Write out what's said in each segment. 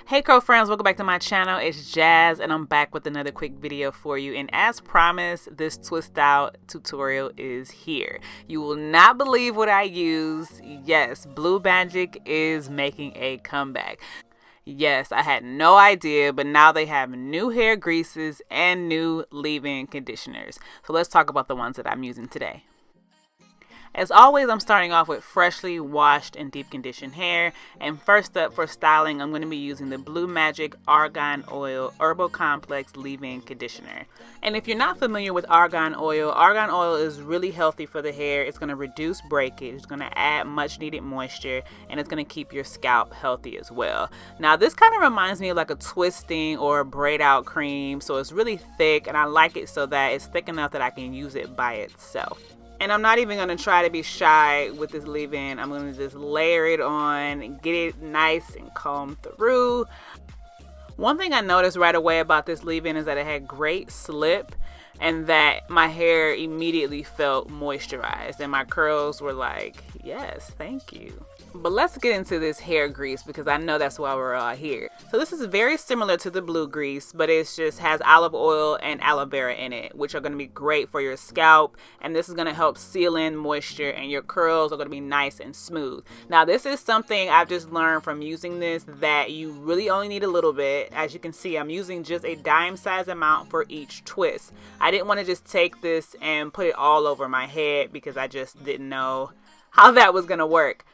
Hey curl friends, welcome back to my channel. It's Jazz and I'm back with another quick video for you, and as promised, this twist out tutorial is here. You will not believe what I use. Yes, Blue Magic is making a comeback. Yes, I had no idea, but now they have new hair greases and new leave-in conditioners. So let's talk about the ones that I'm using today. As always, I'm starting off with freshly washed and deep conditioned hair. And first up for styling, I'm going to be using the Blue Magic Argan Oil Herbal Complex Leave-In Conditioner. And if you're not familiar with argan oil is really healthy for the hair. It's going to reduce breakage, it's going to add much needed moisture, and it's going to keep your scalp healthy as well. Now this kind of reminds me of like a twisting or a braid out cream. So it's really thick, and I like it so that it's thick enough that I can use it by itself. And I'm not even going to try to be shy with this leave-in. I'm going to just layer it on, get it nice and combed through. One thing I noticed right away about this leave-in is that it had great slip and that my hair immediately felt moisturized and my curls were like, yes, thank you. But let's get into this hair grease because I know that's why we're all here. So this is very similar to the blue grease, but it just has olive oil and aloe vera in it, which are going to be great for your scalp. And this is going to help seal in moisture, and your curls are going to be nice and smooth. Now this is something I've just learned from using this, that you really only need a little bit. As you can see, I'm using just a dime size amount for each twist. I didn't want to just take this and put it all over my head because I just didn't know how that was going to work.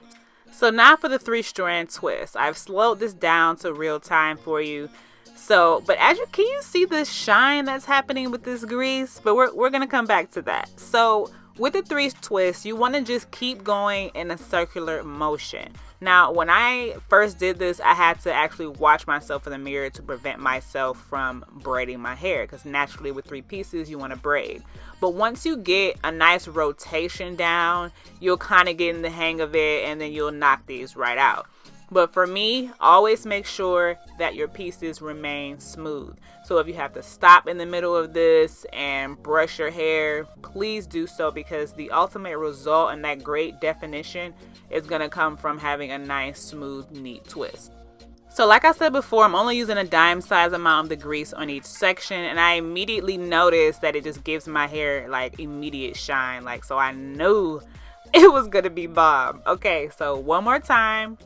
So now for the 3-strand twist. I've slowed this down to real time for you. So, but can you see the shine that's happening with this grease? But we're going to come back to that. So with the 3 twists, you want to just keep going in a circular motion. Now, when I first did this, I had to actually watch myself in the mirror to prevent myself from braiding my hair, because naturally with 3 pieces, you want to braid. But once you get a nice rotation down, you'll kind of get in the hang of it, and then you'll knock these right out. But for me, always make sure that your pieces remain smooth. So if you have to stop in the middle of this and brush your hair, please do so, because the ultimate result and that great definition is going to come from having a nice, smooth, neat twist. So like I said before, I'm only using a dime size amount of the grease on each section, and I immediately noticed that it just gives my hair like immediate shine. So I knew it was going to be bomb. Okay, so one more time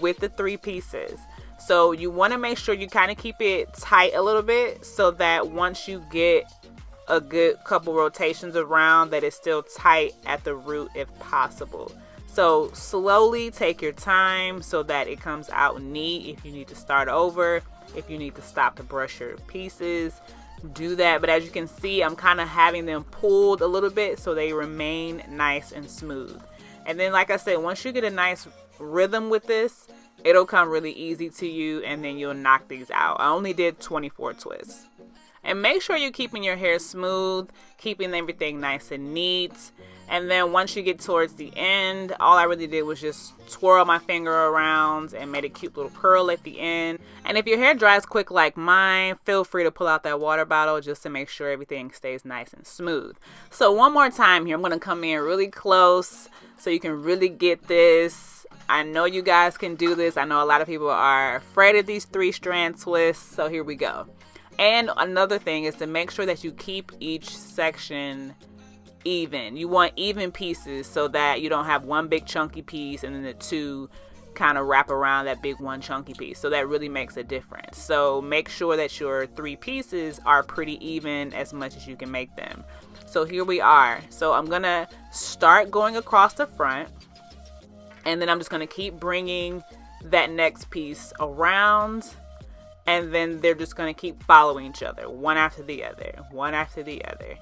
with the 3 pieces. So you want to make sure you kind of keep it tight a little bit so that once you get a good couple rotations around, that it's still tight at the root if possible. So slowly take your time so that it comes out neat. If you need to start over, if you need to stop to brush your pieces, do that. But as you can see, I'm kind of having them pulled a little bit so they remain nice and smooth. And then like I said, once you get a nice rhythm with this, it'll come really easy to you, and then you'll knock these out. I only did 24 twists. And make sure you're keeping your hair smooth, keeping everything nice and neat. And then once you get towards the end, all I really did was just twirl my finger around and made a cute little curl at the end. And if your hair dries quick like mine, feel free to pull out that water bottle just to make sure everything stays nice and smooth. So one more time here, I'm going to come in really close so you can really get this. I know you guys can do this. I know a lot of people are afraid of these 3-strand twists, so here we go. And another thing is to make sure that you keep each section even. You want even pieces so that you don't have one big chunky piece and then the 2 kind of wrap around that big one chunky piece. So that really makes a difference. So make sure that your 3 pieces are pretty even as much as you can make them. So here we are. So I'm going to start going across the front, and then I'm just going to keep bringing that next piece around. And then they're just going to keep following each other, one after the other, one after the other,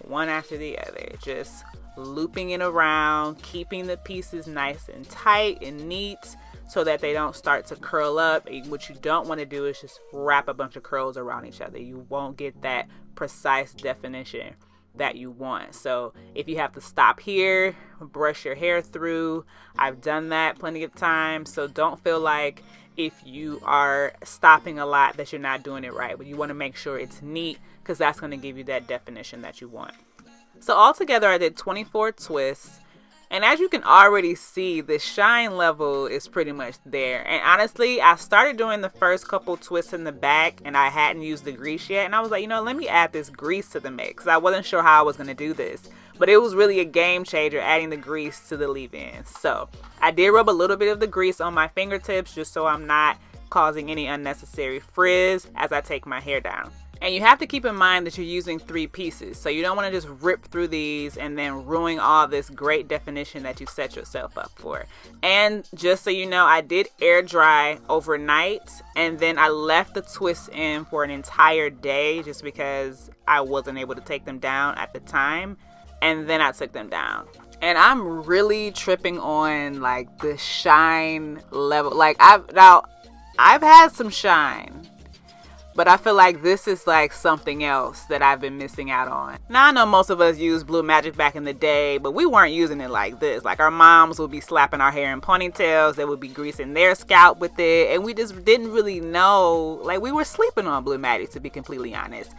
one after the other. Just looping it around, keeping the pieces nice and tight and neat so that they don't start to curl up. What you don't want to do is just wrap a bunch of curls around each other. You won't get that precise definition that you want. So if you have to stop here, brush your hair through, I've done that plenty of times. So don't feel like if you are stopping a lot that you're not doing it right, but you want to make sure it's neat, because that's going to give you that definition that you want. So altogether I did 24 twists. And as you can already see, the shine level is pretty much there. And honestly, I started doing the first couple twists in the back and I hadn't used the grease yet. And I was like, you know, let me add this grease to the mix. I wasn't sure how I was going to do this. But it was really a game changer adding the grease to the leave-in. So I did rub a little bit of the grease on my fingertips just so I'm not causing any unnecessary frizz as I take my hair down. And you have to keep in mind that you're using 3 pieces. So you don't want to just rip through these and then ruin all this great definition that you set yourself up for. And just so you know, I did air dry overnight and then I left the twists in for an entire day just because I wasn't able to take them down at the time. And then I took them down. And I'm really tripping on like the shine level. Like I've had some shine, but I feel like this is like something else that I've been missing out on. Now I know most of us used Blue Magic back in the day, but we weren't using it like this. Like our moms would be slapping our hair in ponytails, they would be greasing their scalp with it, and we just didn't really know, like we were sleeping on Blue Magic, to be completely honest.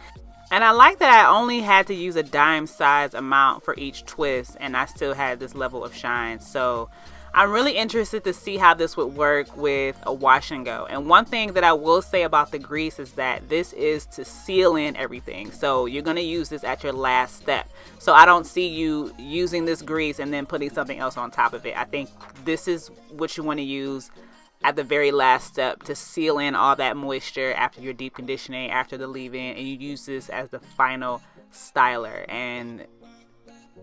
And I like that I only had to use a dime size amount for each twist and I still had this level of shine. So I'm really interested to see how this would work with a wash and go. And one thing that I will say about the grease is that this is to seal in everything. So you're going to use this at your last step. So I don't see you using this grease and then putting something else on top of it. I think this is what you want to use at the very last step to seal in all that moisture after your deep conditioning, after the leave-in, and you use this as the final styler. And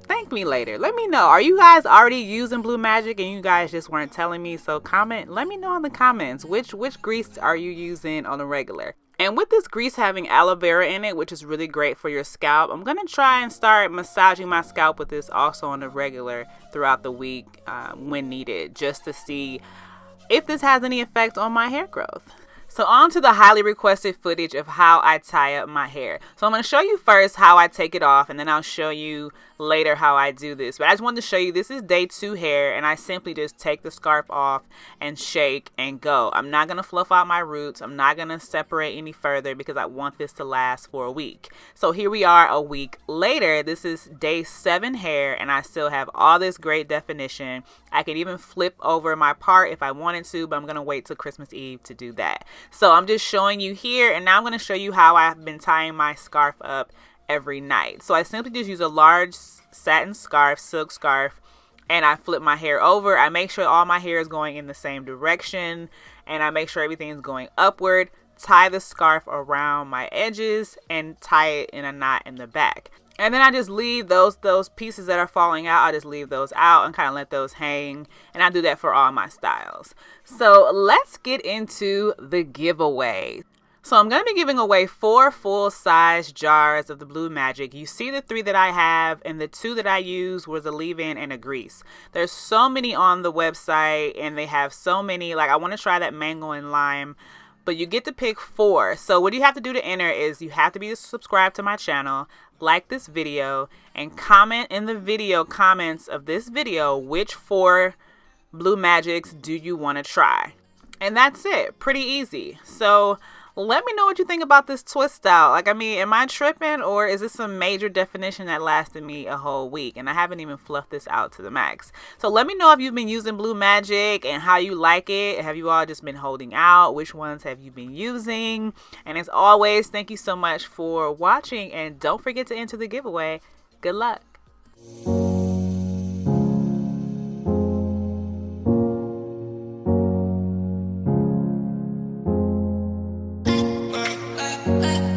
thank me later. Let me know. Are you guys already using Blue Magic and you guys just weren't telling me? So comment. Let me know in the comments which grease are you using on a regular. And with this grease having aloe vera in it, which is really great for your scalp, I'm going to try and start massaging my scalp with this also on a regular throughout the week when needed, just to see if this has any effect on my hair growth. So on to the highly requested footage of how I tie up my hair. So I'm going to show you first how I take it off, and then I'll show you later how I do this. But I just wanted to show you this is day 2 hair, and I simply just take the scarf off and shake and go. I'm not going to fluff out my roots. I'm not going to separate any further because I want this to last for a week. So here we are a week later. This is day 7 hair, and I still have all this great definition. I could even flip over my part if I wanted to, but I'm going to wait till Christmas Eve to do that. So I'm just showing you here, and now I'm going to show you how I've been tying my scarf up every night. So I simply just use a large satin scarf, silk scarf, and I flip my hair over. I make sure all my hair is going in the same direction, and I make sure everything is going upward. Tie the scarf around my edges and tie it in a knot in the back. And then I just leave those pieces that are falling out. I just leave those out and kind of let those hang. And I do that for all my styles. So let's get into the giveaway. So I'm going to be giving away 4 full-size jars of the Blue Magic. You see the 3 that I have, and the 2 that I use was a leave-in and a grease. There's so many on the website, and they have so many. Like, I want to try that mango and lime, but you get to pick 4. So what you have to do to enter is you have to be subscribed to my channel, like this video, and comment in the video comments of this video which 4 Blue Magics do you want to try. And that's it. Pretty easy. So let me know what you think about this twist out. Like, I mean, am I tripping, or is this some major definition that lasted me a whole week? And I haven't even fluffed this out to the max. So let me know if you've been using Blue Magic and how you like it. Have you all just been holding out? Which ones have you been using? And as always, thank you so much for watching, and don't forget to enter the giveaway. Good luck. Bye.